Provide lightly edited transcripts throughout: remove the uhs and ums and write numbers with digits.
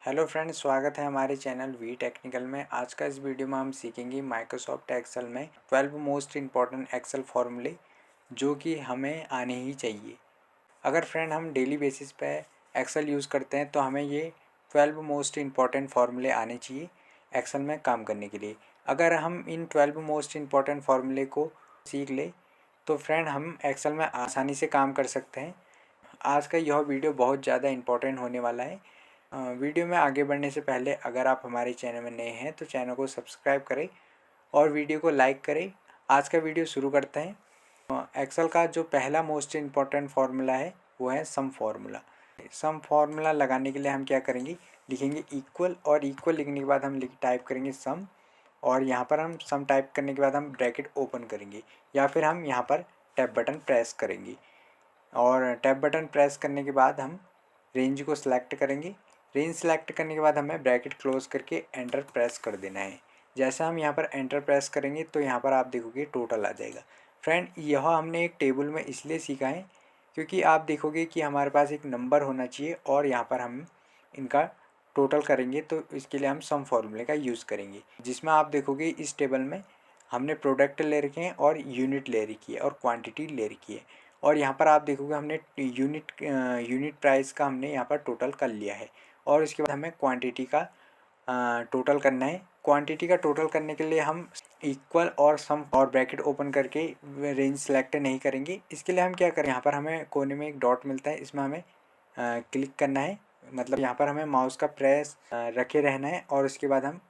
Hello friends, स्वागत है हमारे चैनल वी टेक्निकल में। आज का इस वीडियो में हम सीखेंगे माइक्रोसॉफ्ट एक्सेल में 12 मोस्ट इम्पॉर्टेंट एक्सेल फार्मूले जो कि हमें आने ही चाहिए। अगर फ्रेंड हम डेली बेसिस पे एक्सेल यूज़ करते हैं तो हमें ये 12 मोस्ट इम्पॉर्टेंट फार्मूले आने चाहिए एक्सेल में काम करने के लिए। अगर हम इन 12 मोस्ट इम्पॉर्टेंट फार्मूले को सीख ले तो फ्रेंड हम एक्सेल में आसानी से काम कर सकते हैं। आज का यह वीडियो बहुत ज़्यादा इम्पॉर्टेंट होने वाला है। वीडियो में आगे बढ़ने से पहले अगर आप हमारे चैनल में नए हैं तो चैनल को सब्सक्राइब करें और वीडियो को लाइक करें। आज का वीडियो शुरू करते हैं। एक्सेल का जो पहला मोस्ट इम्पॉर्टेंट फार्मूला है वो है सम फार्मूला। सम फार्मूला लगाने के लिए हम क्या करेंगे, लिखेंगे इक्वल, और इक्वल लिखने के बाद हम टाइप करेंगे सम, और यहाँ पर हम सम टाइप करने के बाद हम ब्रैकेट ओपन करेंगे या फिर हम यहाँ पर टैब बटन प्रेस करेंगे। और टैब बटन प्रेस करने के बाद हम रेंज को सिलेक्ट करेंगे। रेंज सेलेक्ट करने के बाद हमें ब्रैकेट क्लोज करके एंटर प्रेस कर देना है। जैसे हम यहाँ पर एंटर प्रेस करेंगे तो यहाँ पर आप देखोगे टोटल आ जाएगा। फ्रेंड, यह हमने एक टेबल में इसलिए सीखा है क्योंकि आप देखोगे कि हमारे पास एक नंबर होना चाहिए और यहाँ पर हम इनका टोटल करेंगे, तो इसके लिए हम सम फॉर्मूले का यूज़ करेंगे। जिसमें आप देखोगे इस टेबल में हमने प्रोडक्ट ले रखे हैं और यूनिट ले रखी है और क्वांटिटी ले रखी है। और यहाँ पर आप देखोगे हमने यूनिट प्राइस का हमने यहाँ पर टोटल कर लिया है। और इसके बाद हमें क्वांटिटी का टोटल करना है। क्वांटिटी का टोटल करने के लिए हम इक्वल और सम और ब्रैकेट ओपन करके रेंज सेलेक्ट नहीं करेंगे। इसके लिए हम क्या करें, यहाँ पर हमें कोने में एक डॉट मिलता है, इसमें हमें क्लिक करना है। मतलब यहाँ पर हमें माउस का प्रेस रखे रहना है और उसके बाद हम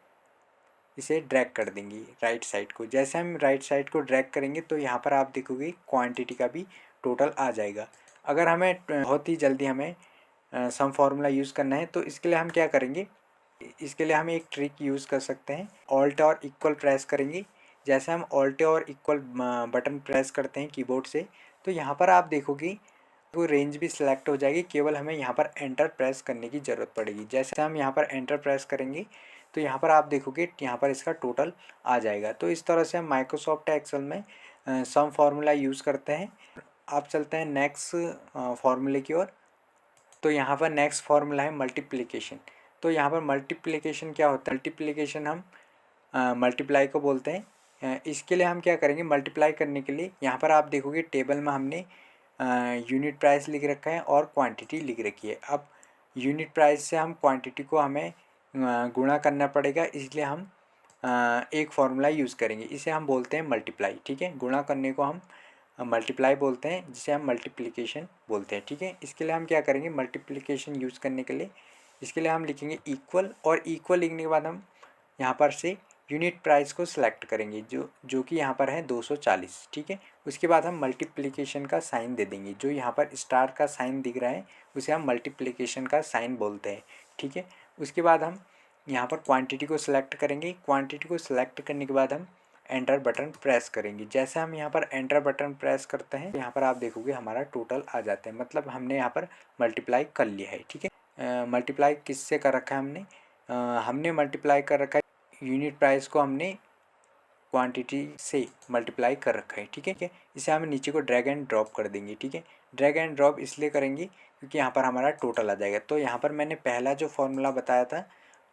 इसे ड्रैग कर देंगे राइट साइड को। जैसे हम राइट साइड को ड्रैग करेंगे तो यहाँ पर आप देखोगे क्वांटिटी का भी टोटल आ जाएगा। अगर हमें बहुत ही जल्दी हमें सम फार्मूला यूज़ करना है तो इसके लिए हम क्या करेंगे, इसके लिए हम एक ट्रिक यूज़ कर सकते हैं। ऑल्ट और इक्वल प्रेस करेंगे। जैसे हम ऑल्ट और इक्वल बटन प्रेस करते हैं कीबोर्ड से तो यहाँ पर आप देखोगे वो रेंज भी सिलेक्ट हो जाएगी। केवल हमें यहाँ पर एंटर प्रेस करने की ज़रूरत पड़ेगी। जैसे हम यहाँ पर एंटर प्रेस करेंगे तो यहाँ पर आप देखोगे यहाँ पर इसका टोटल आ जाएगा। तो इस तरह से हम माइक्रोसॉफ्ट एक्सेल में सम फार्मूला यूज़ करते हैं। आप चलते हैं नेक्स्ट फार्मूले की ओर। तो यहाँ पर नेक्स्ट फार्मूला है मल्टीप्लिकेशन। तो यहाँ पर मल्टीप्लिकेशन क्या होता है, मल्टीप्लिकेशन हम मल्टीप्लाई को बोलते हैं। इसके लिए हम क्या करेंगे, मल्टीप्लाई करने के लिए यहाँ पर आप देखोगे टेबल में हमने यूनिट प्राइस लिख रखा है और क्वांटिटी लिख रखी है। अब यूनिट प्राइस से हम क्वांटिटी को हमें गुणा करना पड़ेगा, इसलिए हम एक फार्मूला यूज़ करेंगे, इसे हम बोलते हैं मल्टीप्लाई। ठीक है, गुणा करने को हम मल्टीप्लाई बोलते हैं, जिसे हम मल्टीप्लिकेशन बोलते हैं। ठीक है, इसके लिए हम क्या करेंगे, मल्टीप्लिकेशन यूज़ करने के लिए इसके लिए हम लिखेंगे इक्वल, और इक्वल लिखने के बाद हम यहाँ पर से यूनिट प्राइस को सिलेक्ट करेंगे जो कि यहाँ पर है 240। ठीक है, उसके बाद हम मल्टीप्लिकेशन का साइन दे देंगे। जो यहाँ पर स्टार का साइन दिख रहा है उसे हम मल्टीप्लिकेशन का साइन बोलते हैं। ठीक है, उसके बाद हम यहाँ पर क्वांटिटी को सिलेक्ट करेंगे। क्वांटिटी को सिलेक्ट करने के बाद हम एंटर बटन प्रेस करेंगे। जैसे हम यहाँ पर एंटर बटन प्रेस करते हैं यहाँ पर आप देखोगे हमारा टोटल आ जाता है, मतलब हमने यहाँ पर मल्टीप्लाई कर लिया है। ठीक है, मल्टीप्लाई किससे कर रखा है हमने, हमने मल्टीप्लाई कर रखा है यूनिट प्राइस को हमने क्वांटिटी से मल्टीप्लाई कर रखा है। ठीक है, इसे हम नीचे को ड्रैग एंड ड्रॉप कर देंगे। ठीक है, ड्रैग एंड ड्रॉप इसलिए करेंगे क्योंकि यहाँ पर हमारा टोटल आ जाएगा। तो यहाँ पर मैंने पहला जो फार्मूला बताया था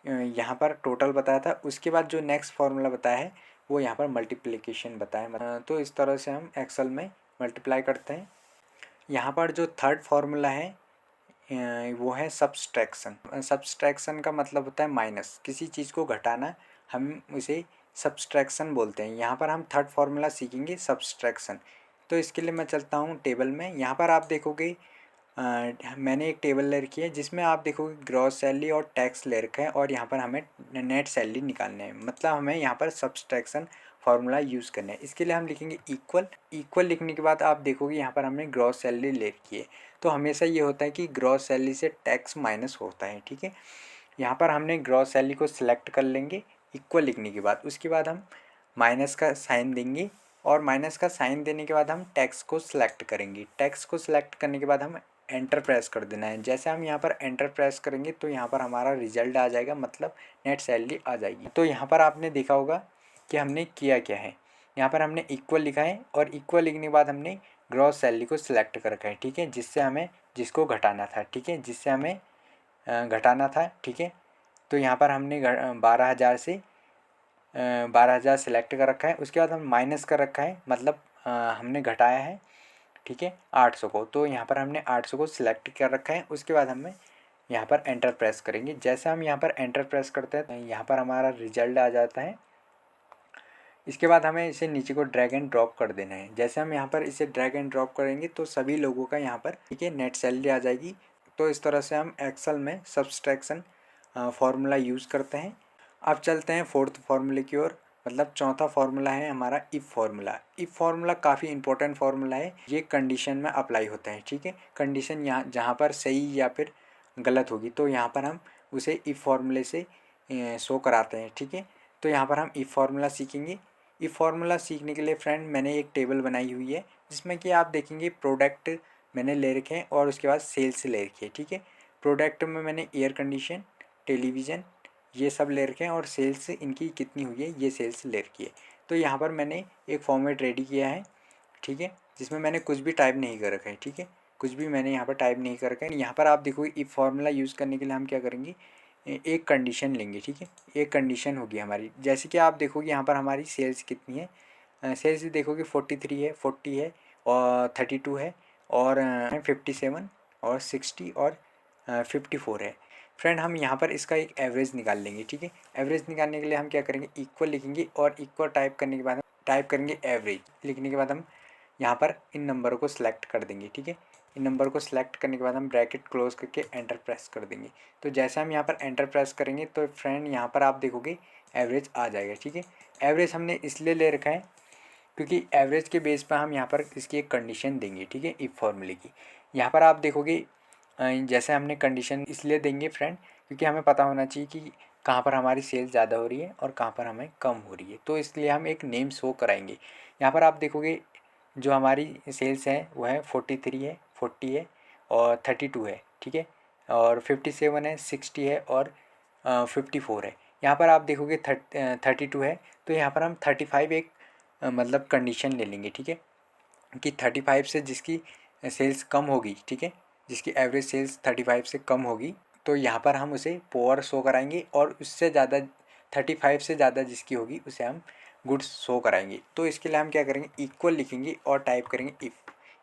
यहाँ पर टोटल बताया था, उसके बाद जो नेक्स्ट फार्मूला बताया है वो यहाँ पर मल्टीप्लिकेशन बताया। तो इस तरह से हम एक्सेल में मल्टीप्लाई करते हैं। यहाँ पर जो थर्ड फार्मूला है वो है सब्सट्रैक्शन। सब्सट्रैक्शन का मतलब होता है माइनस, किसी चीज़ को घटाना, हम उसे सब्सट्रैक्शन बोलते हैं। यहाँ पर हम थर्ड फार्मूला सीखेंगे सब्सट्रैक्शन। तो इसके लिए मैं चलता हूँ टेबल में। यहाँ पर आप देखोगे मैंने एक टेबल ले रखी है जिसमें आप देखोगे ग्रॉस सैलरी और टैक्स ले रखा है, और यहाँ पर हमें नेट सैलरी निकालना है, मतलब हमें यहाँ पर सब्सट्रैक्शन फार्मूला यूज़ करना है। इसके लिए हम लिखेंगे इक्वल। इक्वल लिखने के बाद आप देखोगे यहाँ पर हमने ग्रॉस सैलरी ले रखी है। तो हमेशा ये होता है कि ग्रॉस सैलरी से टैक्स माइनस होता है। ठीक है, यहाँ पर हमने ग्रॉस सैलरी को सिलेक्ट कर लेंगे इक्वल लिखने के बाद। उसके बाद हम माइनस का साइन देंगे, और माइनस का साइन देने के बाद हम टैक्स को सिलेक्ट करेंगे। टैक्स को सिलेक्ट करने के बाद हम एंटर प्रेस कर देना है। जैसे हम यहाँ पर एंटर प्रेस करेंगे तो यहाँ पर हमारा रिजल्ट आ जाएगा, मतलब नेट सैलरी आ जाएगी। तो यहाँ पर आपने देखा होगा कि हमने किया क्या है। यहाँ पर हमने इक्वल लिखा है, और इक्वल लिखने के बाद हमने ग्रॉस सैलरी को सिलेक्ट कर रखा है। ठीक है, जिससे हमें जिसको घटाना था। ठीक है, जिससे हमें घटाना था। ठीक है, तो यहाँ पर हमने 12,000 से 12,000 सेलेक्ट कर रखा है। उसके बाद हम माइनस कर रखा है, मतलब हमने घटाया है, ठीक है, 800 को। तो यहाँ पर हमने 800 को सिलेक्ट कर रखा है। उसके बाद हमें यहाँ पर एंटर प्रेस करेंगे। जैसे हम यहाँ पर एंटर प्रेस करते हैं तो यहाँ पर हमारा रिजल्ट आ जाता है। इसके बाद हमें इसे नीचे को ड्रैग एंड ड्रॉप कर देना है। जैसे हम यहाँ पर इसे ड्रैग एंड ड्रॉप करेंगे तो सभी लोगों का यहाँ पर, ठीक है, नेट सैलरी आ जाएगी। तो इस तरह से हम एक्सेल में सब्सट्रैक्शन फार्मूला यूज़ करते हैं। अब चलते हैं फोर्थ फार्मूले की ओर, मतलब चौथा फार्मूला है हमारा इफ़ फार्मूला। इफ़ फार्मूला काफ़ी इंपॉर्टेंट फार्मूला है। ये कंडीशन में अप्लाई होता है, ठीक है। कंडीशन यहाँ जहाँ पर सही या फिर गलत होगी तो यहाँ पर हम उसे इफ़ फार्मूले से शो कराते हैं, ठीक है। तो यहाँ पर हम इफ़ फार्मूला सीखेंगे। इफ़ फार्मूला सीखने के लिए फ्रेंड मैंने एक टेबल बनाई हुई है जिसमें कि आप देखेंगे प्रोडक्ट मैंने ले रखे हैं और उसके बाद सेल्स ले रखी है, ठीक है। प्रोडक्ट में मैंने एयर कंडीशन, टेलीविज़न, ये सब ले रखे हैं और सेल्स इनकी कितनी हुई है ये सेल्स ले रखी है। तो यहाँ पर मैंने एक फॉर्मेट रेडी किया है, ठीक है, जिसमें मैंने कुछ भी टाइप नहीं कर रखा है, ठीक है, कुछ भी मैंने यहाँ पर टाइप नहीं कर रखा है। यहाँ पर आप देखोगे इफ़ फार्मूला यूज़ करने के लिए हम क्या करेंगे, एक कंडीशन लेंगे, ठीक है। एक कंडीशन होगी हमारी, जैसे कि आप देखोगे यहाँ पर हमारी सेल्स कितनी है। सेल्स देखोगे 43 है, 40 है और 32 है और 57 और 60 और 54 है। फ्रेंड हम यहाँ पर इसका एक एवरेज निकाल लेंगे, ठीक है। एवरेज निकालने के लिए हम क्या करेंगे, इक्वल लिखेंगे और इक्वल टाइप करने के बाद हम टाइप करेंगे एवरेज। लिखने के बाद हम यहाँ पर इन नंबरों को सिलेक्ट कर देंगे, ठीक है। इन नंबर को सिलेक्ट करने के बाद हम ब्रैकेट क्लोज करके एंटर प्रेस कर देंगे। तो जैसे हम यहाँ पर एंटर प्रेस करेंगे तो फ्रेंड यहाँ पर आप देखोगे एवरेज आ जाएगा, ठीक है। एवरेज हमने इसलिए ले रखा है क्योंकि एवरेज के बेस पर हम यहाँ पर इसकी एक कंडीशन देंगे, ठीक है, इफ़ फार्मूले की। यहाँ पर आप देखोगे जैसे हमने कंडीशन इसलिए देंगे फ्रेंड क्योंकि हमें पता होना चाहिए कि कहाँ पर हमारी सेल्स ज़्यादा हो रही है और कहाँ पर हमें कम हो रही है। तो इसलिए हम एक नेम शो कराएंगे। यहाँ पर आप देखोगे जो हमारी सेल्स है वो है 43 है, 40 है और 32 है, ठीक है, और 57 है, 60 है और 54 है। यहाँ पर आप देखोगे 32 है तो यहाँ पर हम 35 एक मतलब कंडीशन ले लेंगे, ठीक है, कि 35 से जिसकी सेल्स कम होगी, ठीक है, जिसकी एवरेज सेल्स 35 से कम होगी तो यहाँ पर हम उसे पुअर शो कराएंगे और उससे ज़्यादा 35 से ज़्यादा जिसकी होगी उसे हम गुड्स शो कराएंगे। तो इसके लिए हम क्या करेंगे, इक्वल लिखेंगे और टाइप करेंगे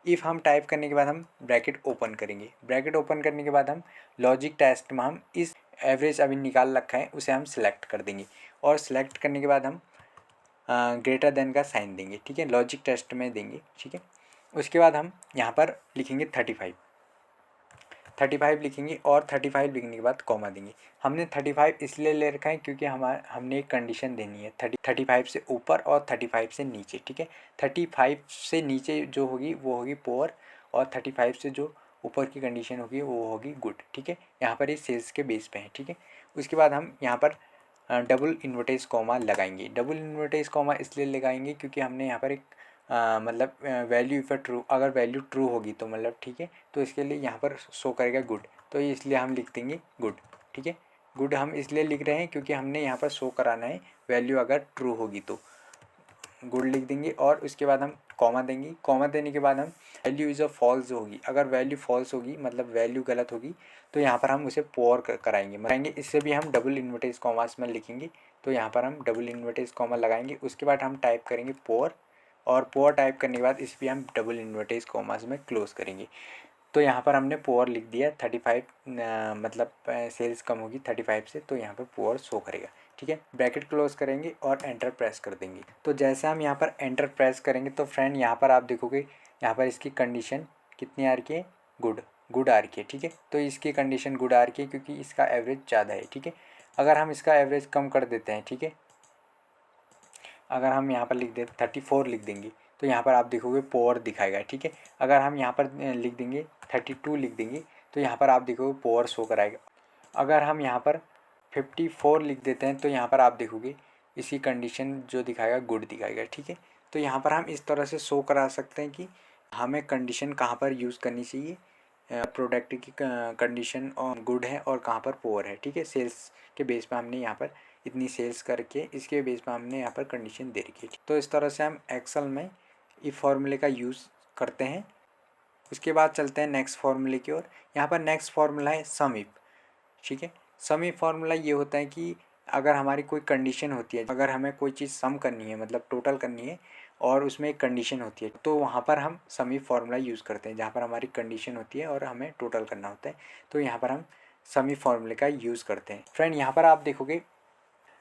इफ़ हम टाइप करने के बाद हम ब्रैकेट ओपन करेंगे। ब्रैकेट ओपन करने के बाद हम लॉजिक टेस्ट में हम इस एवरेज अभी निकाल रखा है उसे हम सिलेक्ट कर देंगे और सिलेक्ट करने के बाद हम ग्रेटर देन का साइन देंगे, ठीक है, लॉजिक टेस्ट में देंगे, ठीक है। उसके बाद हम यहाँ पर लिखेंगे 35 लिखेंगे और 35 लिखने के बाद कॉमा देंगे। हमने 35 इसलिए ले रखा है क्योंकि हमने एक कंडीशन देनी है 35 से ऊपर और 35 से नीचे, ठीक है। 35 से नीचे जो होगी वो होगी पुअर और 35 से जो ऊपर की कंडीशन होगी वो होगी गुड, ठीक है। यहाँ पर ये सेल्स के बेस पे है, ठीक है। उसके बाद हम यहाँ पर डबल इन्वर्टेज कॉमा लगाएंगे। डबल इन्वर्टेज कॉमा इसलिए लगाएंगे क्योंकि हमने यहाँ पर एक मतलब वैल्यू इफ़ ट्रू, अगर वैल्यू ट्रू होगी तो मतलब, ठीक है, तो इसके लिए यहाँ पर शो करेगा गुड, तो इसलिए हम लिख देंगे गुड, ठीक है। गुड हम इसलिए लिख रहे हैं क्योंकि हमने यहाँ पर शो कराना है वैल्यू अगर ट्रू होगी तो गुड लिख देंगे और उसके बाद हम कॉमा देंगे। कॉमा देने के बाद हम वैल्यू इज़ अ फॉल्स होगी, अगर वैल्यू फॉल्स होगी मतलब वैल्यू गलत होगी तो यहाँ पर हम उसे पोअर कराएंगे। इससे भी हम डबल इन्वर्टेज कॉमास में लिखेंगे। तो यहाँ पर हम डबल इन्वर्टेज कॉमा लगाएंगे। उसके बाद हम टाइप करेंगे पोअर और पोअर टाइप करने के बाद इस भी हम डबल इन्वर्टेज कॉमास में क्लोज करेंगे। तो यहाँ पर हमने पुअर लिख दिया 35 मतलब सेल्स कम होगी 35 से तो यहाँ पर पुअर शो करेगा, ठीक है। ब्रैकेट क्लोज करेंगे और एंटर प्रेस कर देंगे। तो जैसे हम यहाँ पर एंटर प्रेस करेंगे तो फ्रेंड यहाँ पर आप देखोगे यहाँ पर इसकी कंडीशन कितनी आ रही है, गुड आ रही है, ठीक है। तो इसकी कंडीशन गुड आ रही है क्योंकि इसका एवरेज ज़्यादा है, ठीक है। अगर हम इसका एवरेज कम कर देते हैं, ठीक है, अगर हम यहाँ पर लिख दे 34 लिख देंगे तो यहाँ पर आप देखोगे पुअर दिखाएगा, ठीक है। अगर हम यहाँ पर लिख देंगे 32 लिख देंगे तो यहाँ पर आप देखोगे पुअर शो कराएगा। अगर हम यहाँ पर 54 लिख देते हैं तो यहाँ पर आप देखोगे इसी कंडीशन जो दिखाएगा गुड दिखाएगा, ठीक है। तो यहाँ पर हम इस तरह से शो करा सकते हैं कि हमें कंडीशन कहाँ पर यूज़ करनी चाहिए, प्रोडक्ट की कंडीशन और गुड है और कहाँ पर पुअर है, ठीक है। सेल्स के बेस पर हमने यहाँ पर इतनी सेल्स करके इसके बेस पर हमने यहाँ पर कंडीशन दे रखी है। तो इस तरह से हम एक्सेल में इफ फार्मूले का यूज़ करते हैं। उसके बाद चलते हैं नेक्स्ट फार्मूले की ओर। यहाँ पर नेक्स्ट फार्मूला है सम इफ, ठीक है। समी फार्मूला ये होता है कि अगर हमारी कोई कंडीशन होती है, अगर हमें कोई चीज़ सम करनी है मतलब टोटल करनी है और उसमें एक कंडीशन होती है, तो वहाँ पर हम समी फार्मूला यूज़ करते हैं। जहाँ पर हमारी कंडीशन होती है और हमें टोटल करना होता है, तो यहाँ पर हम समी फार्मूले का यूज़ करते हैं। फ्रेंड, यहाँ पर आप देखोगे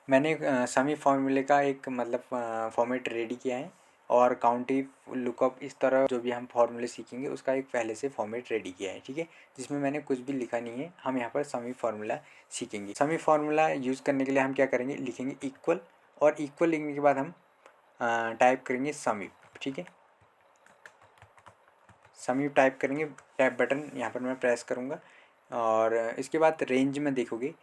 मैंने समी फार्मूले का एक मतलब फॉर्मेट रेडी किया है और काउंटिव लुकअप इस तरह जो भी हम फार्मूले सीखेंगे उसका एक पहले से फॉर्मेट रेडी किया है, ठीक है, जिसमें मैंने कुछ भी लिखा नहीं है। हम यहाँ पर समी फार्मूला सीखेंगे। समी फार्मूला यूज़ करने के लिए हम क्या करेंगे, लिखेंगे इक्वल, और इक्वल लिखने के बाद हम टाइप करेंगे समी, ठीक है, समी टाइप करेंगे। टैब बटन यहाँ पर मैं प्रेस करूँगा और इसके बाद रेंज में देखोगे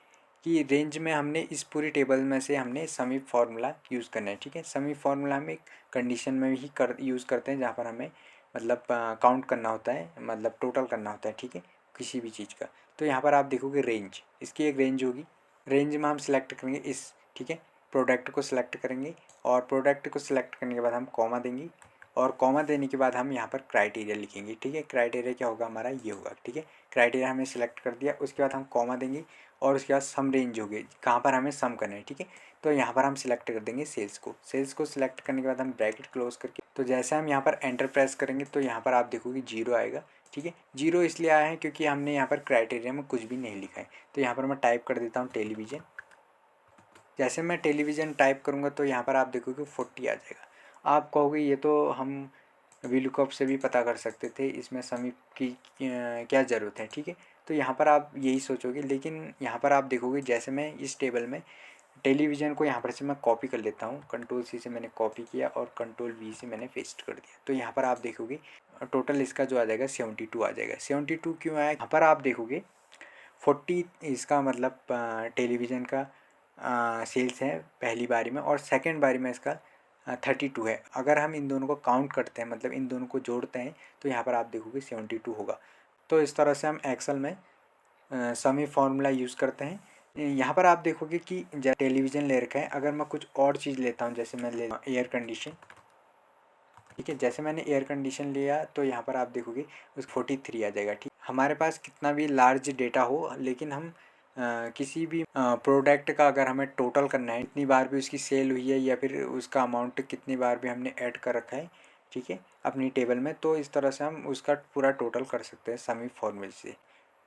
कि रेंज में हमने इस पूरी टेबल में से हमने समी फार्मूला यूज़ करना है, ठीक है। समी फार्मूला हम एक कंडीशन में ही यूज़ करते हैं जहाँ पर हमें मतलब काउंट करना होता है, मतलब टोटल करना होता है, ठीक है, किसी भी चीज़ का। तो यहाँ पर आप देखोगे रेंज, इसकी एक रेंज होगी। रेंज में हम सिलेक्ट करेंगे इस, ठीक है, प्रोडक्ट को सिलेक्ट करेंगे और प्रोडक्ट को सिलेक्ट करने के बाद हम कॉमा देंगे और कॉमा देने के बाद हम यहाँ पर क्राइटेरिया लिखेंगे, ठीक है। क्राइटेरिया क्या होगा हमारा, ये होगा, ठीक है। क्राइटेरिया हमने सिलेक्ट कर दिया, उसके बाद हम कॉमा देंगे और उसके बाद सम रेंज होगी, कहाँ पर हमें सम करना है, ठीक है। तो यहाँ पर हम सिलेक्ट कर देंगे सेल्स को। सेल्स को सिलेक्ट करने के बाद हम ब्रैकेट क्लोज करके, तो जैसे हम यहाँ पर एंटर प्रेस करेंगे तो यहाँ पर आप देखोगे 0 आएगा, ठीक है। 0 इसलिए आया है क्योंकि हमने यहाँ पर क्राइटेरिया में कुछ भी नहीं लिखा है। तो यहाँ पर मैं टाइप कर देता हूँ टेलीविज़न। जैसे मैं टेलीविज़न टाइप करूँगा तो यहाँ पर आप देखोगे 40 आ जाएगा। आप कहोगे ये तो हम वीलुकअप से भी पता कर सकते थे, इसमें समी की क्या ज़रूरत है, ठीक है। तो यहाँ पर आप यही सोचोगे, लेकिन यहाँ पर आप देखोगे जैसे मैं इस टेबल में टेलीविज़न को यहाँ पर से मैं कॉपी कर लेता हूँ, कंट्रोल सी से मैंने कॉपी किया और कंट्रोल वी से मैंने पेस्ट कर दिया। तो यहाँ पर आप देखोगे टोटल इसका जो आ जाएगा 72 आ जाएगा। 72 क्यों आया, यहाँ पर आप देखोगे 40 इसका मतलब टेलीविज़न का सेल्स है पहली बारी में और सेकेंड बारी में इसका 32 है। अगर हम इन दोनों को काउंट करते हैं, मतलब इन दोनों को जोड़ते हैं, तो यहाँ पर आप देखोगे 72 होगा। तो इस तरह से हम एक्सेल में समी फार्मूला यूज़ करते हैं। यहाँ पर आप देखोगे कि टेलीविज़न ले रखा है, अगर मैं कुछ और चीज़ लेता हूँ, जैसे मैं ले एयर कंडीशन, ठीक है, जैसे मैंने एयर कंडीशन लिया तो यहाँ पर आप देखोगे उस 43 आ जाएगा, ठीक। हमारे पास कितना भी लार्ज डेटा हो, लेकिन हम किसी भी प्रोडक्ट का अगर हमें टोटल करना है, कितनी बार भी उसकी सेल हुई है या फिर उसका अमाउंट कितनी बार भी हमने ऐड कर रखा है, ठीक है, अपनी टेबल में, तो इस तरह से हम उसका पूरा टोटल कर सकते हैं समी फार्मूले से।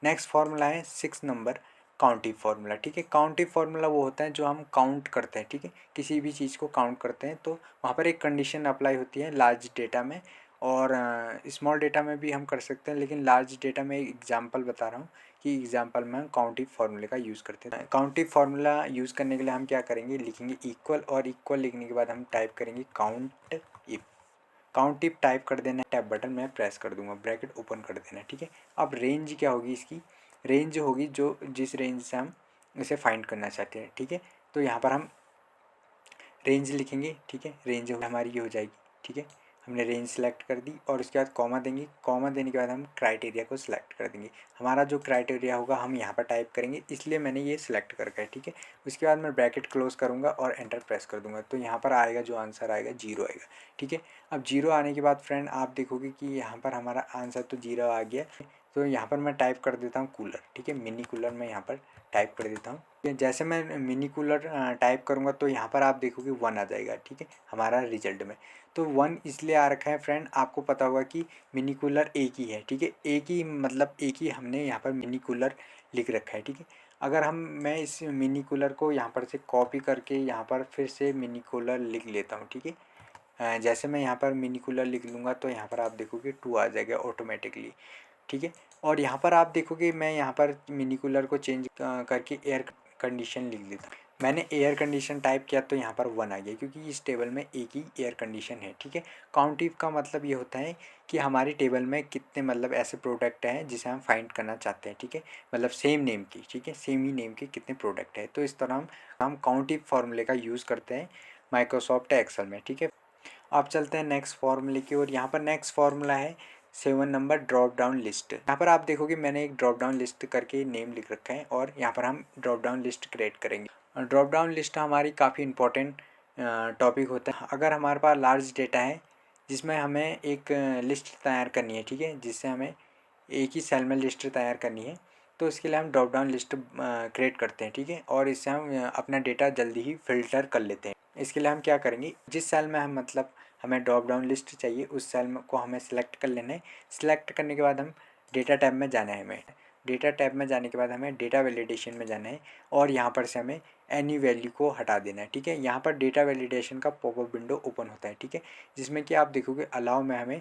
नेक्स्ट फार्मूला है 6 नंबर, काउंटिव फार्मूला, ठीक है। काउंटिव फार्मूला वो होता है जो हम काउंट करते हैं, ठीक है, किसी भी चीज़ को काउंट करते हैं, तो वहाँ पर एक कंडीशन अप्लाई होती है लार्ज डेटा में और स्मॉल डेटा में भी हम कर सकते हैं, लेकिन लार्ज डेटा में एक एग्जांपल बता रहा हूँ कि एग्जांपल में हम काउंटिव फार्मूले का यूज़ करते हैं। काउंटिव फार्मूला यूज़ करने के लिए हम क्या करेंगे, लिखेंगे इक्वल, और इक्वल लिखने के बाद हम टाइप करेंगे count if. Count if type कर देना है, टैब बटन मैं प्रेस कर दूंगा, ब्रैकेट ओपन कर देना है, ठीक है। अब रेंज क्या होगी, इसकी रेंज होगी जो जिस रेंज से हम इसे फाइंड करना चाहते हैं, ठीक है। तो यहाँ पर हम रेंज लिखेंगे, ठीक है, रेंज हमारी ये हो जाएगी, ठीक है। हमने रेंज सेलेक्ट कर दी और उसके बाद कॉमा देंगे, कॉमा देने के बाद हम क्राइटेरिया को सिलेक्ट कर देंगे। हमारा जो क्राइटेरिया होगा हम यहाँ पर टाइप करेंगे, इसलिए मैंने ये सिलेक्ट कर रखा है, ठीक है। उसके बाद मैं ब्रैकेट क्लोज करूँगा और एंटर प्रेस कर दूँगा, तो यहाँ पर आएगा जो आंसर आएगा 0 आएगा, ठीक है। अब 0 आने के बाद फ्रेंड आप देखोगे कि यहाँ पर हमारा आंसर तो 0 आ गया। तो यहाँ पर मैं टाइप कर देता हूँ कूलर, ठीक है, मिनी कूलर मैं यहाँ पर टाइप कर देता हूँ। जैसे मैं मिनी कूलर टाइप करूँगा तो यहाँ पर आप देखोगे 1 आ जाएगा, ठीक है, हमारा रिजल्ट में। तो 1 इसलिए आ रखा है फ्रेंड, आपको पता होगा कि मिनी कूलर एक ही है, ठीक है, एक ही मतलब एक ही हमने यहाँ पर मिनी कूलर लिख रखा है, ठीक है। अगर मैं इस मिनी कूलर को यहाँ पर से कॉपी करके यहाँ पर फिर से मिनी कूलर लिख लेता हूँ, ठीक है। जैसे मैं यहाँ पर मिनी कूलर लिख लूँगा तो यहाँ पर आप देखोगे 2 आ जाएगा ऑटोमेटिकली, ठीक है। और यहाँ पर आप देखोगे मैं यहाँ पर मिनी कूलर को चेंज करके एयर कंडीशन लिख देता हूँ। मैंने एयर कंडीशन टाइप किया तो यहाँ पर 1 आ गया, क्योंकि इस टेबल में एक ही एयर कंडीशन है, ठीक है। काउंटिव का मतलब ये होता है कि हमारी टेबल में कितने मतलब ऐसे प्रोडक्ट हैं जिसे हम फाइंड करना चाहते हैं, ठीक है, मतलब सेम नेम की, ठीक है, सेम ही नेम के कितने प्रोडक्ट हैं। तो इस तरह हम काउंटिव फार्मूले का यूज़ करते हैं माइक्रोसॉफ्ट एक्सेल में, ठीक है। अब चलते हैं नेक्स्ट फार्मूले की ओर। यहाँ पर नेक्स्ट फार्मूला है 7 नंबर, ड्रॉप डाउन लिस्ट। यहाँ पर आप देखोगे मैंने एक ड्रॉप डाउन लिस्ट करके नेम लिख रखा है और यहाँ पर हम ड्रॉप डाउन लिस्ट क्रिएट करेंगे। ड्रॉप डाउन लिस्ट हमारी काफ़ी इंपॉर्टेंट टॉपिक होता है। अगर हमारे पास लार्ज डेटा है जिसमें हमें एक लिस्ट तैयार करनी है, ठीक है, जिससे हमें एक ही सेल में लिस्ट तैयार करनी है, तो इसके लिए हम ड्रॉप डाउन लिस्ट क्रिएट करते हैं, ठीक है, और इससे हम अपना डेटा जल्दी ही फिल्टर कर लेते हैं। इसके लिए हम क्या करेंगे, जिस सेल में हम मतलब हमें ड्रॉप डाउन लिस्ट चाहिए उस सेल में को हमें सिलेक्ट कर लेना है। सिलेक्ट करने के बाद हम डेटा टैब में जाना है। हमें डेटा टैब में जाने के बाद हमें डेटा वैलिडेशन में जाना है और यहाँ पर से हमें एनी वैल्यू को हटा देना है, ठीक है। यहाँ पर डेटा वैलिडेशन का पॉपअप विंडो ओपन होता है, ठीक है, जिसमें कि आप देखोगे अलाउ में हमें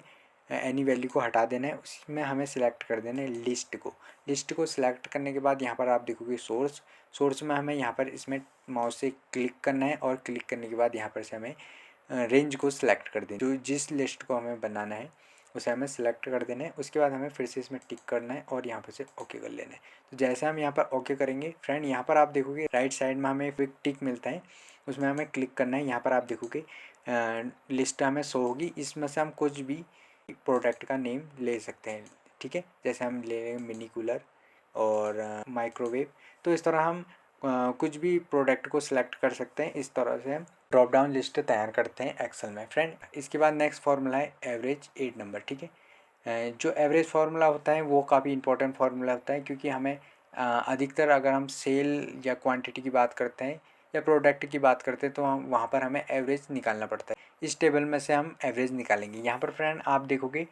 एनी वैल्यू को हटा देना है। उसमें हमें सिलेक्ट कर देना है लिस्ट को सिलेक्ट करने के बाद यहाँ पर आप देखोगे सोर्स में हमें यहाँ पर इसमें माउस से क्लिक करना है और क्लिक करने के बाद यहाँ पर से हमें रेंज को सिलेक्ट कर देना है। जो जिस लिस्ट को हमें बनाना है उसे हमें सिलेक्ट कर देना है। उसके बाद हमें फिर से इसमें टिक करना है और यहाँ पर से ओके कर लेना है। तो जैसे हम यहाँ पर ओके करेंगे फ्रेंड, यहाँ पर आप देखोगे राइट साइड में हमें एक टिक मिलता है, उसमें हमें क्लिक करना है। यहाँ पर आप देखोगे लिस्ट हमें शो होगी, इसमें से हम कुछ भी प्रोडक्ट का नेम ले सकते हैं, ठीक है। जैसे हम ले लेंगे मिनी कूलर और माइक्रोवेव। तो इस तरह हम कुछ भी प्रोडक्ट को सिलेक्ट कर सकते हैं। इस तरह से हम ड्रॉप डाउन लिस्ट तैयार करते हैं एक्सेल में फ्रेंड। इसके बाद नेक्स्ट फार्मूला है एवरेज 8 नंबर, ठीक है। जो एवरेज फार्मूला होता है वो काफ़ी इंपॉर्टेंट फार्मूला होता है, क्योंकि हमें अधिकतर अगर हम सेल या क्वांटिटी की बात करते हैं या प्रोडक्ट की बात करते हैं तो हम वहाँ पर हमें एवरेज निकालना पड़ता है। इस टेबल में से हम एवरेज निकालेंगे। यहाँ पर फ्रेंड आप देखोगे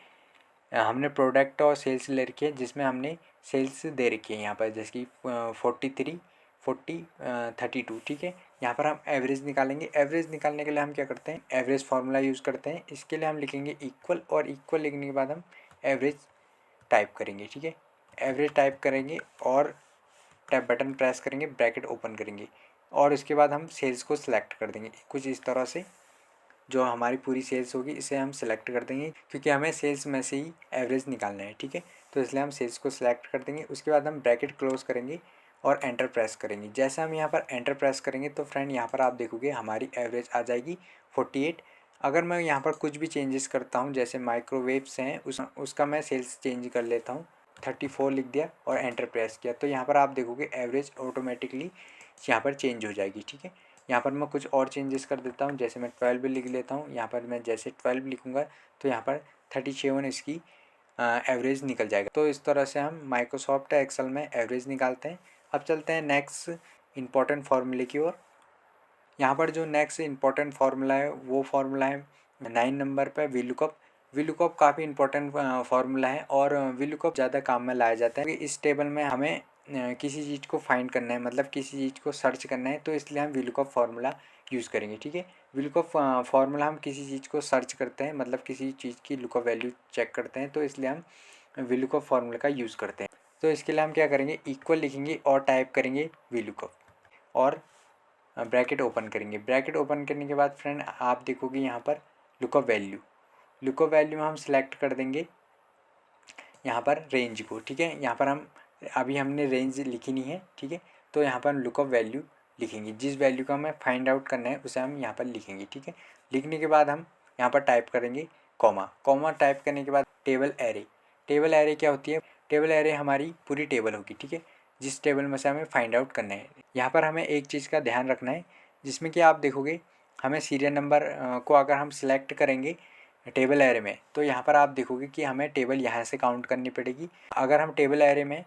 हमने प्रोडक्ट और सेल्स ले रखी है, जिसमें हमने सेल्स दे रखी है यहाँ पर, जैसे कि 43, 40, 32, ठीक है। यहाँ पर हम एवरेज निकालेंगे। एवरेज निकालने के लिए हम क्या करते हैं, एवरेज फार्मूला यूज़ करते हैं। इसके लिए हम लिखेंगे इक्वल, और इक्वल लिखने के बाद हम एवरेज टाइप करेंगे, ठीक है। एवरेज टाइप करेंगे और टैब बटन प्रेस करेंगे, ब्रैकेट ओपन करेंगे और इसके बाद हम सेल्स को सिलेक्ट कर देंगे कुछ इस तरह से। जो हमारी पूरी सेल्स होगी इसे हम सिलेक्ट कर देंगे, क्योंकि हमें सेल्स में से ही एवरेज निकालना है, ठीक है। तो इसलिए हम सेल्स को सिलेक्ट कर देंगे। उसके बाद हम ब्रैकेट क्लोज करेंगे और एंटर प्रेस करेंगे। जैसे हम यहाँ पर एंटर प्रेस करेंगे तो फ्रेंड यहाँ पर आप देखोगे हमारी एवरेज आ जाएगी 48। अगर मैं यहाँ पर कुछ भी चेंजेस करता हूँ, जैसे माइक्रोवेव्स हैं उसका मैं सेल्स चेंज कर लेता हूँ, 34 लिख दिया और एंटर प्रेस किया, तो यहाँ पर आप देखोगे एवरेज ऑटोमेटिकली यहाँ पर चेंज हो जाएगी, ठीक है। यहाँ पर मैं कुछ और चेंजेस कर देता हूँ, जैसे मैं 12 लिख लेता हूँ। यहाँ पर मैं जैसे 12 लिखूँगा तो यहाँ पर 37 इसकी एवरेज निकल जाएगा। तो इस तरह से हम माइक्रोसॉफ्ट एक्सेल में एवरेज निकालते हैं। अब चलते हैं नेक्स्ट इम्पॉर्टेंट फार्मूले की ओर। यहाँ पर जो नेक्स्ट इम्पॉर्टेंट फार्मूला है वो फार्मूला है 9 नंबर पर वीलुकअप। वीलुकअप काफ़ी इंपॉर्टेंट फार्मूला है और वीलुकअप ज़्यादा काम में लाया जाता है। इस टेबल में हमें किसी चीज़ को फाइंड करना है, मतलब किसी चीज़ को सर्च करना है, तो इसलिए हम वीलुकअप फार्मूला यूज़ करेंगे, ठीक है। वीलुकअप फार्मूला हम किसी चीज़ को सर्च करते हैं, मतलब किसी चीज़ की लुकअप वैल्यू चेक करते हैं, तो इसलिए हम वीलुकअप फार्मूला का यूज़ करते हैं। तो इसके लिए हम क्या करेंगे, इक्वल लिखेंगे और टाइप करेंगे वीलुकअप और ब्रैकेट ओपन करेंगे। ब्रैकेट ओपन करने के बाद फ्रेंड आप देखोगे यहाँ पर लुकअप वैल्यू में हम सिलेक्ट कर देंगे यहाँ पर रेंज को, ठीक है। यहाँ पर हम अभी हमने रेंज लिखी नहीं है, ठीक है, तो यहाँ पर हम लुकअप वैल्यू लिखेंगे। जिस वैल्यू का हमें फाइंड आउट करना है उसे हम यहाँ पर लिखेंगे, ठीक है। लिखने के बाद हम यहाँ पर टाइप करेंगे कॉमा टाइप करने के बाद टेबल एरे क्या होती है, टेबल एरे हमारी पूरी टेबल होगी, ठीक है, जिस टेबल में से हमें फाइंड आउट करना है। यहाँ पर हमें एक चीज़ का ध्यान रखना है, जिसमें कि आप देखोगे हमें सीरियल नंबर को अगर हम सिलेक्ट करेंगे टेबल एरे में, तो यहाँ पर आप देखोगे कि हमें टेबल यहाँ से काउंट करनी पड़ेगी। अगर हम टेबल एरे में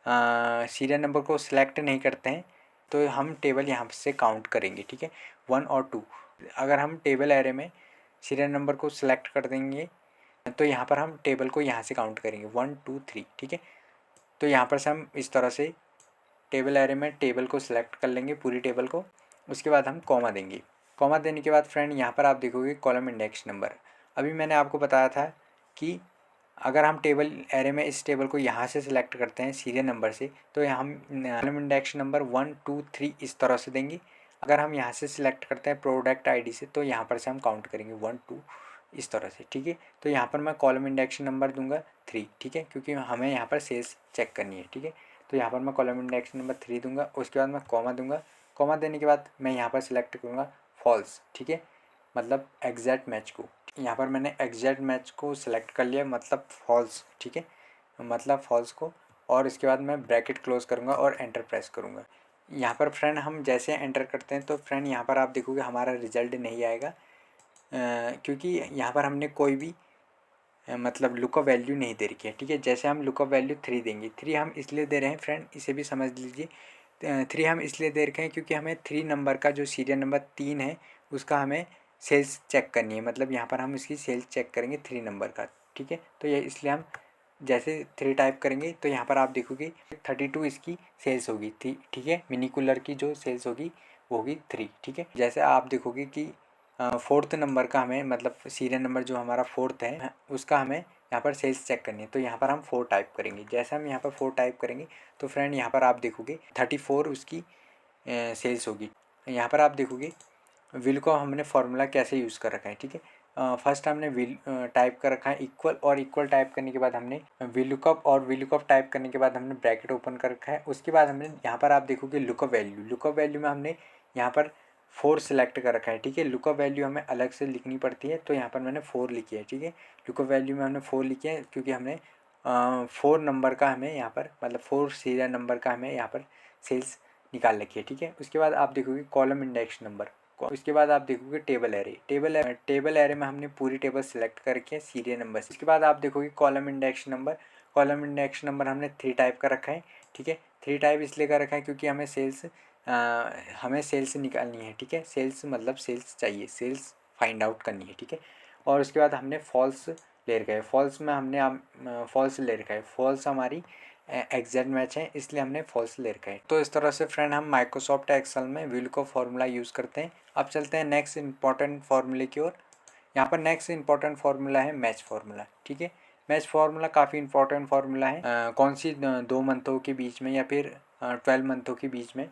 सीरियल नंबर को सिलेक्ट नहीं करते हैं तो हम टेबल यहाँ से काउंट करेंगे, ठीक है, 1 और 2। अगर हम टेबल एरे में सीरियल नंबर को सिलेक्ट कर देंगे तो यहाँ पर हम टेबल को यहाँ से काउंट करेंगे 1 2 3, ठीक है। तो यहाँ पर से हम इस तरह से टेबल एरे में टेबल को सिलेक्ट कर लेंगे, पूरी टेबल को। उसके बाद हम कॉमा देंगे। कॉमा देने के बाद फ्रेंड यहाँ पर आप देखोगे कॉलम इंडेक्स नंबर। अभी मैंने आपको बताया था कि अगर हम टेबल एरे में इस टेबल को यहाँ से सिलेक्ट करते हैं सीरियल नंबर से, तो यहाँ हम कॉलम इंडेक्स नंबर 1 2 3 इस तरह से देंगे। अगर हम यहाँ से सिलेक्ट करते हैं प्रोडक्ट आईडी से, तो यहाँ पर से हम काउंट करेंगे 1 2 इस तरह से, ठीक है। तो यहाँ पर मैं कॉलम इंडेक्स नंबर दूंगा 3, ठीक है, क्योंकि हमें यहाँ पर सेल्स चेक करनी है, ठीक है। तो यहाँ पर मैं कॉलम इंडेक्स नंबर 3 दूंगा। उसके बाद मैं कॉमा दूंगा। कॉमा देने के बाद मैं यहाँ पर सिलेक्ट करूँगा फॉल्स, ठीक है, मतलब एग्जैक्ट मैच को। यहाँ पर मैंने एग्जैक्ट मैच को सिलेक्ट कर लिया, मतलब फॉल्स, ठीक है, मतलब फॉल्स को। और इसके बाद मैं ब्रैकेट क्लोज करूँगा और एंटर प्रेस करूँगा। यहाँ पर फ्रेंड हम जैसे एंटर करते हैं तो फ्रेंड यहाँ पर आप देखोगे हमारा रिजल्ट नहीं आएगा, क्योंकि यहाँ पर हमने कोई भी मतलब लुकअप वैल्यू नहीं दे रखी है, ठीक है। जैसे हम लुकअप वैल्यू 3 देंगे, 3 हम इसलिए दे रहे हैं फ्रेंड, इसे भी समझ लीजिए। 3 हम इसलिए दे रखे हैं क्योंकि हमें 3 नंबर का जो सीरियल नंबर 3 है उसका हमें सेल्स चेक करनी है, मतलब यहाँ पर हम इसकी सेल्स चेक करेंगे 3 नंबर का, ठीक है। तो ये इसलिए हम जैसे 3 टाइप करेंगे तो यहाँ पर आप देखोगे 32 इसकी सेल्स होगी, ठीक है। मिनी कूलर की जो सेल्स होगी वो होगी 3, ठीक है। जैसे आप देखोगे कि 4th नंबर का हमें मतलब सीरियल नंबर जो हमारा 4th है उसका हमें यहाँ पर सेल्स चेक करनी है, तो यहाँ पर हम 4 टाइप करेंगे। जैसे हम यहाँ पर 4 टाइप करेंगे तो फ्रेंड यहाँ पर आप देखोगे 34 उसकी सेल्स होगी। यहाँ पर आप देखोगे विल को हमने फॉर्मूला कैसे यूज़ कर रखा है, ठीक है। फर्स्ट हमने विल टाइप कर रखा है इक्वल, और इक्वल टाइप करने के बाद हमने विल लुकअप, और विल लुकअप टाइप करने के बाद हमने ब्रैकेट ओपन कर रखा है। उसके बाद हमने यहाँ पर आप देखोगे लुकअप वैल्यू, लुकअप वैल्यू में हमने यहाँ पर 4 सेलेक्ट कर रखा है, ठीक है। लुकअप वैल्यू हमें अलग से लिखनी पड़ती है, तो यहाँ पर मैंने 4 लिखी है, ठीक है। लुकअप वैल्यू में हमने 4 लिखी है क्योंकि हमने 4 नंबर का हमें यहाँ पर मतलब 4 सीरियल नंबर का हमें यहाँ पर सेल्स निकाल रखी है, ठीक है। उसके बाद आप देखोगे कॉलम इंडेक्स नंबर, उसके बाद आप देखोगे टेबल एरे, टेबल एरे में हमने पूरी टेबल सेलेक्ट कर रखी है सीरियल नंबर से। उसके बाद आप देखोगे column index number, column index number हमने 3 टाइप कर रखा है, ठीक है। 3 टाइप इसलिए कर रखा है क्योंकि हमें सेल्स निकालनी है, ठीक है। सेल्स मतलब सेल्स चाहिए, सेल्स फाइंड आउट करनी है, ठीक है। और उसके बाद हमने फॉल्स ले रखा है, फॉल्स में हमने फॉल्स ले रखा है, फॉल्स हमारी एग्जैक्ट मैच है इसलिए हमने फॉल्स ले रखा है। तो इस तरह से फ्रेंड हम माइक्रोसॉफ्ट एक्सेल में विल को फॉर्मूला यूज़ करते हैं। अब चलते हैं नेक्स्ट इंपॉर्टेंट फार्मूले की ओर। यहाँ पर नेक्स्ट इंपॉर्टेंट फार्मूला है मैच फार्मूला, ठीक है। मैच फार्मूला काफ़ी इंपॉर्टेंट फार्मूला है। कौन सी 2 मंथों के बीच में या फिर 12 मंथों के बीच में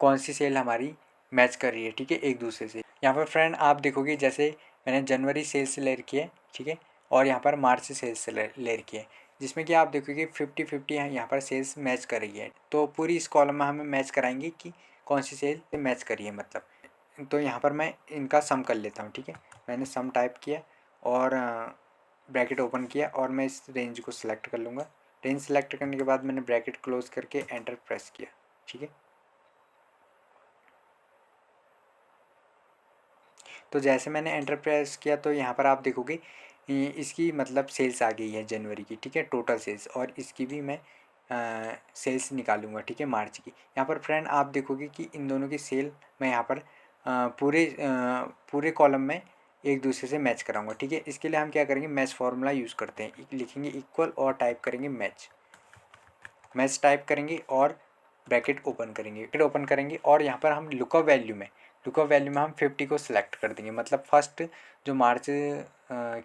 कौन सी सेल हमारी मैच कर रही है, ठीक है, एक दूसरे से। यहाँ पर फ्रेंड आप देखोगे जैसे मैंने जनवरी सेल से ले रखी है, ठीक है, और यहाँ पर मार्च सेल से ले रखी है, जिसमें कि आप देखोगे 50-50 यहाँ पर सेल्स मैच कर रही है। तो पूरी इस कॉलम में हमें मैच कराएंगे कि कौन सी सेल मैच करी है मतलब। तो यहाँ पर मैं इनका सम कर लेता हूँ, ठीक है। मैंने सम टाइप किया और ब्रैकेट ओपन किया और मैं इस रेंज को सिलेक्ट कर लूँगा। रेंज सेलेक्ट करने के बाद मैंने ब्रैकेट क्लोज करके एंटर प्रेस किया, ठीक है। तो जैसे मैंने एंटर प्रेस किया तो यहाँ पर आप देखोगे इसकी मतलब सेल्स आ गई है जनवरी की, ठीक है, टोटल सेल्स, और इसकी भी मैं सेल्स निकालूंगा, ठीक है, मार्च की। यहाँ पर फ्रेंड आप देखोगे कि इन दोनों की सेल मैं यहाँ पर पूरे कॉलम में एक दूसरे से मैच कराऊंगा, ठीक है। इसके लिए हम क्या करेंगे, मैच फार्मूला यूज़ करते हैं, लिखेंगे इक्वल और टाइप करेंगे मैच, मैच टाइप करेंगे और ब्रैकेट ओपन करेंगे और यहाँ पर हम लुकअप वैल्यू में हम 50 को सिलेक्ट कर देंगे, मतलब फर्स्ट जो मार्च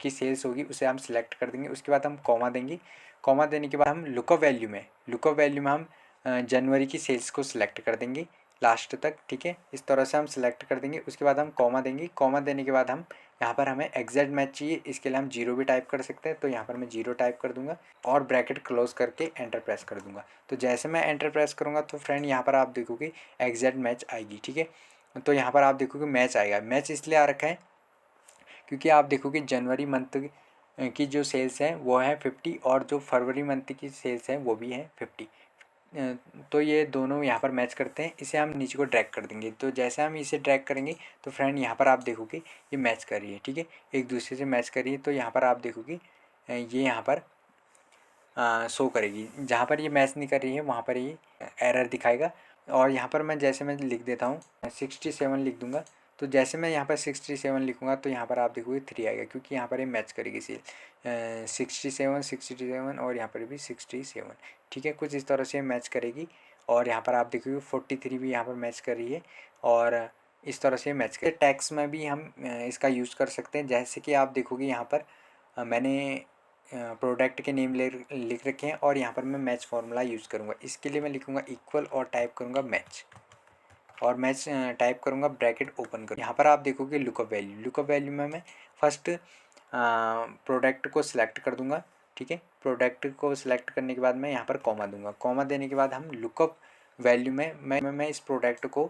की सेल्स होगी उसे हम सिलेक्ट कर देंगे। उसके बाद हम कॉमा देंगे, कॉमा देने के बाद हम लुकअप वैल्यू में हम जनवरी की सेल्स को सिलेक्ट कर देंगे लास्ट तक, ठीक है। इस तरह से हम सिलेक्ट कर देंगे। उसके बाद हम कॉमा देंगे, कॉमा देने के बाद हम यहाँ पर हमें एग्जैक्ट मैच चाहिए, इसके लिए हम 0 भी टाइप कर सकते हैं, तो यहाँ पर मैं 0 टाइप कर दूंगा और ब्रैकेट क्लोज करके एंटर प्रेस कर दूंगा। तो जैसे मैं एंटर प्रेस करूँगा तो फ्रेंड यहाँ पर आप देखोगे एग्जैक्ट मैच आएगी, ठीक है। तो यहाँ पर आप देखोगे मैच आएगा, मैच इसलिए आ रखा है क्योंकि आप देखोगे जनवरी मंथ की जो सेल्स है वो है 50 और जो फरवरी मंथ की सेल्स है वो भी है 50। तो ये दोनों यहाँ पर मैच करते हैं, इसे हम नीचे को ड्रैग कर देंगे। तो जैसे हम इसे ड्रैग करेंगे तो फ्रेंड यहाँ पर आप देखोगे ये मैच कर रही है, ठीक है, एक दूसरे से मैच कर रही है। तो यहाँ पर आप देखोगे ये यहाँ पर शो करेगी, जहाँ पर ये मैच नहीं कर रही है वहाँ पर ये एरर दिखाएगा। और यहाँ पर मैं लिख देता हूँ 67 लिख दूँगा। तो जैसे मैं यहाँ पर 67 लिखूँगा तो यहाँ पर आप देखोगे 3 आएगा क्योंकि यहाँ पर ये मैच करेगी सेल 67 और यहाँ पर भी 67, ठीक है, कुछ इस तरह से मैच करेगी। और यहाँ पर आप देखोगे 43 भी यहाँ पर मैच कर रही है और इस तरह से मैच कर। टैक्स में भी हम इसका यूज़ कर सकते हैं, जैसे कि आप देखोगे यहाँ पर मैंने प्रोडक्ट के नेम लिख रखे हैं और यहाँ पर मैं मैच फार्मूला यूज़ करूँगा। इसके लिए मैं लिखूँगा इक्वल और टाइप करूँगा मैच, और मैच टाइप करूँगा ब्रैकेट ओपन करूँ। यहाँ पर आप देखोगे लुकअप वैल्यू में मैं फर्स्ट प्रोडक्ट को सिलेक्ट कर दूँगा, ठीक है। प्रोडक्ट को सिलेक्ट करने के बाद मैं यहाँ पर कॉमा दूँगा, कॉमा देने के बाद हम लुकअप वैल्यू में मैं इस प्रोडक्ट को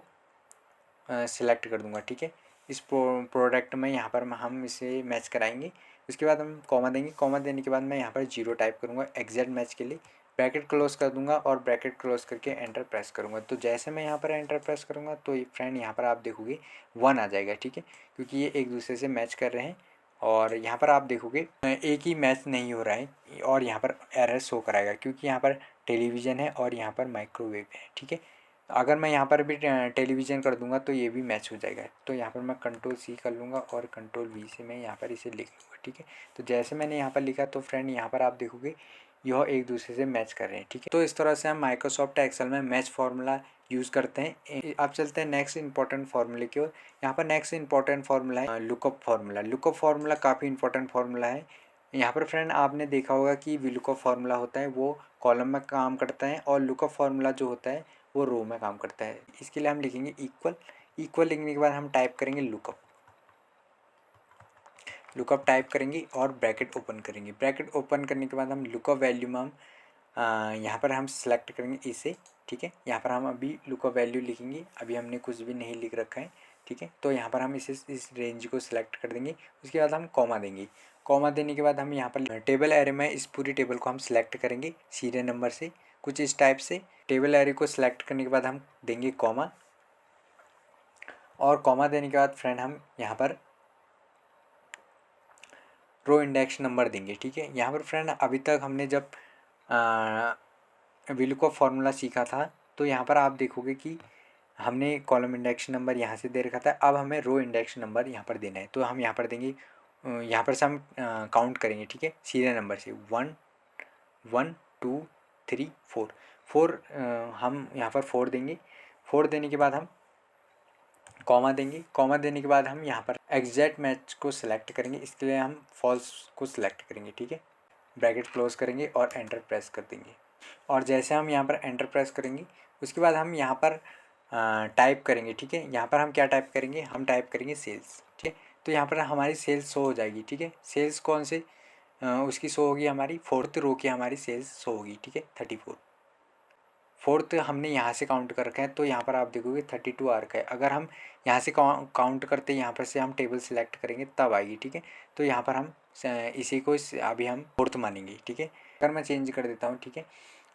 सिलेक्ट कर दूँगा, ठीक है। इस प्रोडक्ट में यहाँ पर हम इसे मैच कराएंगे। उसके बाद हम कॉमा देंगे, कॉमा देने के बाद मैं यहाँ पर 0 टाइप करूँगा एग्जैक्ट मैच के लिए, ब्रैकेट क्लोज कर दूँगा और ब्रैकेट क्लोज करके एंटर प्रेस करूँगा। तो जैसे मैं यहाँ पर एंटर प्रेस करूँगा तो फ्रेंड यहाँ पर आप देखोगे 1 आ जाएगा, ठीक है, क्योंकि ये एक दूसरे से मैच कर रहे हैं और यहाँ पर आप देखोगे एक ही मैच नहीं हो रहा है और यहाँ पर एरर शो कराएगा क्योंकि यहाँ पर टेलीविज़न है और यहाँ पर माइक्रोवेव है। ठीक है, अगर मैं यहाँ पर भी टेलीविज़न कर दूंगा तो ये भी मैच हो जाएगा। तो यहाँ पर मैं कंट्रोल सी कर लूँगा और कंट्रोल वी से मैं यहाँ पर इसे लिख लूँगा। ठीक है, तो जैसे मैंने यहाँ पर लिखा तो फ्रेंड यहाँ पर आप देखोगे यह एक दूसरे से मैच कर रहे हैं। ठीक है, तो इस तरह से हम माइक्रोसॉफ्ट एक्सेल में मैच फार्मूला यूज़ करते हैं। अब चलते हैं नेक्स्ट इंपॉर्टेंट फार्मूले की ओर। यहाँ पर नेक्स्ट इंपॉर्टेंट फार्मूला है लुकअप फार्मूला। लुकअप फार्मूला काफ़ी इंपॉर्टेंट फार्मूला है। यहाँ पर फ्रेंड आपने देखा होगा कि लुकअप फार्मूला होता है वो कॉलम में काम करता है और लुकअप फार्मूला जो होता है वो रो में काम करता है। इसके लिए हम लिखेंगे इक्वल। इक्वल लिखने के बाद हम टाइप करेंगे लुकअप। लुकअप टाइप करेंगे और ब्रैकेट ओपन करेंगे। ब्रैकेट ओपन करने के बाद हम लुकअप वैल्यू में हम यहाँ पर हम सेलेक्ट करेंगे इसे। ठीक है, यहाँ पर हम अभी लुकअप वैल्यू लिखेंगे, अभी हमने कुछ भी नहीं लिख रखा है। ठीक है, तो यहाँ पर हम इस रेंज को सिलेक्ट कर देंगे। उसके बाद हम कॉमा देंगे। कॉमा देने के बाद हम यहाँ पर टेबल एरे में इस पूरी टेबल को हम सिलेक्ट करेंगे सीरियल नंबर से कुछ इस टाइप से। टेबल एरे को सिलेक्ट करने के बाद हम देंगे कॉमा और कॉमा देने के बाद फ्रेंड हम यहाँ पर रो इंडेक्स नंबर देंगे। ठीक है, यहाँ पर फ्रेंड अभी तक हमने जब VLOOKUP फार्मूला सीखा था तो यहाँ पर आप देखोगे कि हमने कॉलम इंडेक्स नंबर यहाँ से दे रखा था। अब हमें रो इंडेक्स नंबर यहाँ पर देना है तो हम यहाँ पर देंगे। यहाँ पर से हम काउंट करेंगे। ठीक है, सीरियल नंबर से 1 1 2 3 4 4 हम यहाँ पर 4 देंगे। 4 देने के बाद हम कॉमा देंगे। कॉमा देने के बाद हम यहाँ पर एग्जैक्ट मैच को सिलेक्ट करेंगे। इसके लिए हम फॉल्स को सिलेक्ट करेंगे। ठीक है, ब्रैकेट क्लोज करेंगे और एंटर प्रेस कर देंगे। और जैसे हम यहाँ पर एंटर प्रेस करेंगे उसके बाद हम यहाँ पर टाइप करेंगे। ठीक है, यहाँ पर हम क्या टाइप करेंगे, हम टाइप करेंगे सेल्स। ठीक है, तो यहाँ पर हमारी सेल्स शो हो जाएगी। ठीक है, सेल्स कौन से उसकी शो होगी, हमारी फोर्थ रो की हमारी सेल्स शो होगी। ठीक है, 34 फोर्थ हमने यहाँ से काउंट कर रखा है तो यहाँ पर आप देखोगे 32 आ रखा है। अगर हम यहाँ से काउंट करते यहाँ पर से हम टेबल सेलेक्ट करेंगे तब आएगी। ठीक है, तो यहाँ पर हम इसी को अभी हम फोर्थ मानेंगे। ठीक है, अगर मैं चेंज कर देता हूँ। ठीक है,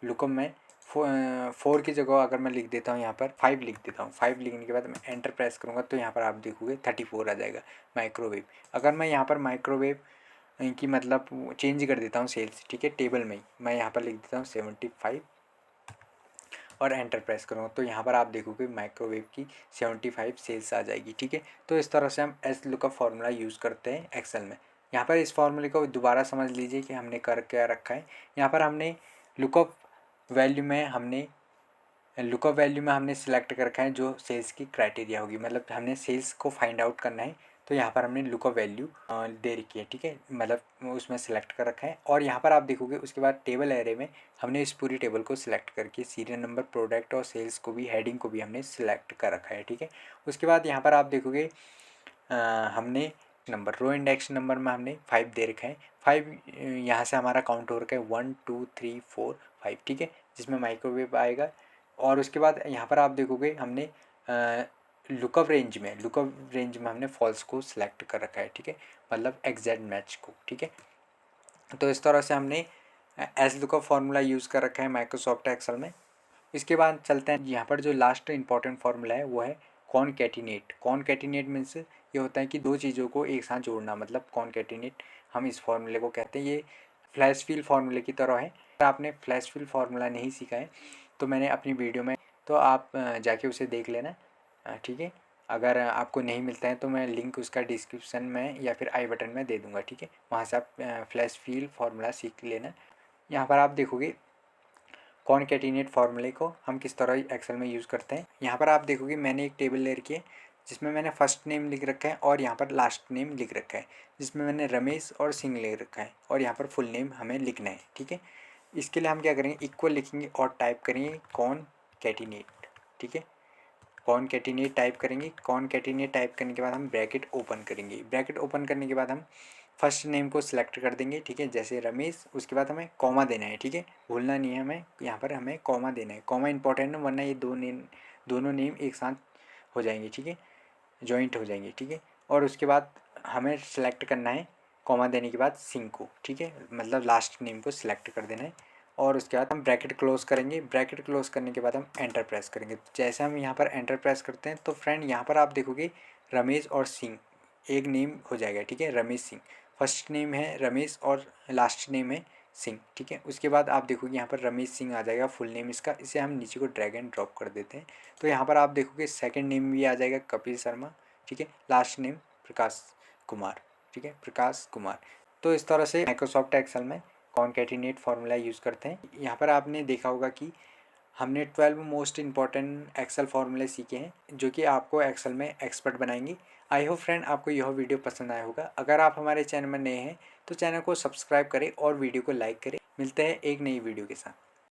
लुकअप में 4 की जगह अगर मैं लिख देता हूँ यहाँ पर 5 लिख देता हूँ। 5 लिखने के बाद मैं एंटर प्रेस करूँगा तो यहाँ पर आप देखोगे 34 आ जाएगा माइक्रोवेव। अगर मैं यहाँ पर माइक्रोवेव की मतलब चेंज कर देता हूँ सेल्स। ठीक है, टेबल में ही मैं यहाँ पर लिख देता हूँ 75 और एंटर प्रेस करूँगा तो यहाँ पर आप देखोगे माइक्रोवेव की 75 सेल्स आ जाएगी। ठीक है, तो इस तरह से हम एस लुकअप फार्मूला यूज़ करते हैं एक्सेल में। यहाँ पर इस फार्मूले को दोबारा समझ लीजिए कि हमने कर क्या रखा है। यहाँ पर हमने लुकअप वैल्यू में हमने सिलेक्ट कर रखा है जो सेल्स की क्राइटेरिया होगी, मतलब हमने सेल्स को फाइंड आउट करना है तो यहाँ पर हमने लुकअप वैल्यू दे रखी है। ठीक है, मतलब उसमें सेलेक्ट कर रखा है। और यहाँ पर आप देखोगे उसके बाद टेबल एरे में हमने इस पूरी टेबल को सिलेक्ट करके सीरियल नंबर, प्रोडक्ट और सेल्स को भी, हेडिंग को भी हमने सिलेक्ट कर रखा है। ठीक है, उसके बाद यहाँ पर आप देखोगे हमने नंबर रो इंडेक्स नंबर में हमने 5 दे रखा है। 5 यहाँ से हमारा काउंट हो रखा है 1 2 3 4 5। ठीक है, जिसमें माइक्रोवेव आएगा। और उसके बाद यहाँ पर आप देखोगे हमने लुकअप रेंज में हमने फॉल्स को सिलेक्ट कर रखा है। ठीक है, मतलब एग्जैक्ट मैच को। ठीक है, तो इस तरह से हमने एस लुकअप फार्मूला यूज़ कर रखा है माइक्रोसॉफ्ट एक्सेल में। इसके बाद चलते हैं, यहाँ पर जो लास्ट इंपॉर्टेंट फार्मूला है वो है कॉनकैटिनेट। कॉनकैटिनेट मीन्स ये होता है कि दो चीज़ों को एक साथ जोड़ना, मतलब कॉनकैटिनेट हम इस फार्मूले को कहते हैं। ये फ्लैश फिल फार्मूले की तरह है। अगर आपने फ्लैश फिल फार्मूला नहीं सीखा है तो मैंने अपनी वीडियो में, तो आप जाके उसे देख लेना। ठीक है, अगर आपको नहीं मिलता है तो मैं लिंक उसका डिस्क्रिप्शन में या फिर आई बटन में दे दूँगा। ठीक है, वहाँ से आप फ्लैश फिल फार्मूला सीख लेना। यहाँ पर आप देखोगे कॉनकैटिनेट फार्मूले को हम किस तरह एक्सेल में यूज़ करते हैं। यहाँ पर आप देखोगे मैंने एक टेबल ले रखी है जिसमें मैंने फर्स्ट नेम लिख रखा है और यहाँ पर लास्ट नेम लिख रखा है, जिसमें मैंने रमेश और सिंह लिख रखा है और यहाँ पर फुल नेम हमें लिखना है। ठीक है, इसके लिए हम क्या करेंगे, इक्वल लिखेंगे और टाइप करेंगे कॉनकैटिनेट। ठीक है, कॉनकैटिनेट टाइप करेंगे। कॉनकैटिनेट टाइप करने के बाद हम ब्रैकेट ओपन करेंगे। ब्रैकेट ओपन करने के बाद हम फर्स्ट नेम को सिलेक्ट कर देंगे। ठीक है, जैसे रमेश, उसके बाद हमें कॉमा देना है। ठीक है, भूलना नहीं है, हमें यहाँ पर हमें कॉमा देना है। कॉमा इंपॉर्टेंट है वरना ये दोनों नेम एक साथ हो जाएंगे। ठीक है, जॉइंट हो जाएंगे। ठीक है, और उसके बाद हमें सेलेक्ट करना है कॉमा देने के बाद सिंह को। ठीक है, मतलब लास्ट नेम को सिलेक्ट कर देना है और उसके बाद हम ब्रैकेट क्लोज करेंगे। ब्रैकेट क्लोज करने के बाद हम एंटर प्रेस करेंगे। जैसे हम यहाँ पर एंटर प्रेस करते हैं तो फ्रेंड यहाँ पर आप देखोगे रमेश और सिंह एक नेम हो जाएगा, ठीक है, रमेश सिंह। फर्स्ट नेम है रमेश और लास्ट नेम है सिंह, ठीक है। उसके बाद आप देखोगे यहाँ पर रमेश सिंह आ जाएगा फुल नेम इसका। इसे हम नीचे को ड्रैग एंड ड्रॉप कर देते हैं, तो यहाँ पर आप देखोगे सेकंड नेम भी आ जाएगा कपिल शर्मा, ठीक है। लास्ट नेम प्रकाश कुमार, ठीक है, प्रकाश कुमार। तो इस तरह से माइक्रोसॉफ्ट एक्सेल में कॉन्कैटिनेट फार्मूला यूज़ करते हैं। यहाँ पर आपने देखा होगा कि हमने 12 मोस्ट इंपॉर्टेंट एक्सेल फार्मूले सीखे हैं जो कि आपको एक्सेल में एक्सपर्ट बनाएंगी। आई होप फ्रेंड आपको यह वीडियो पसंद आया होगा। अगर आप हमारे चैनल में नए हैं तो चैनल को सब्सक्राइब करें और वीडियो को लाइक करें। मिलते हैं एक नई वीडियो के साथ।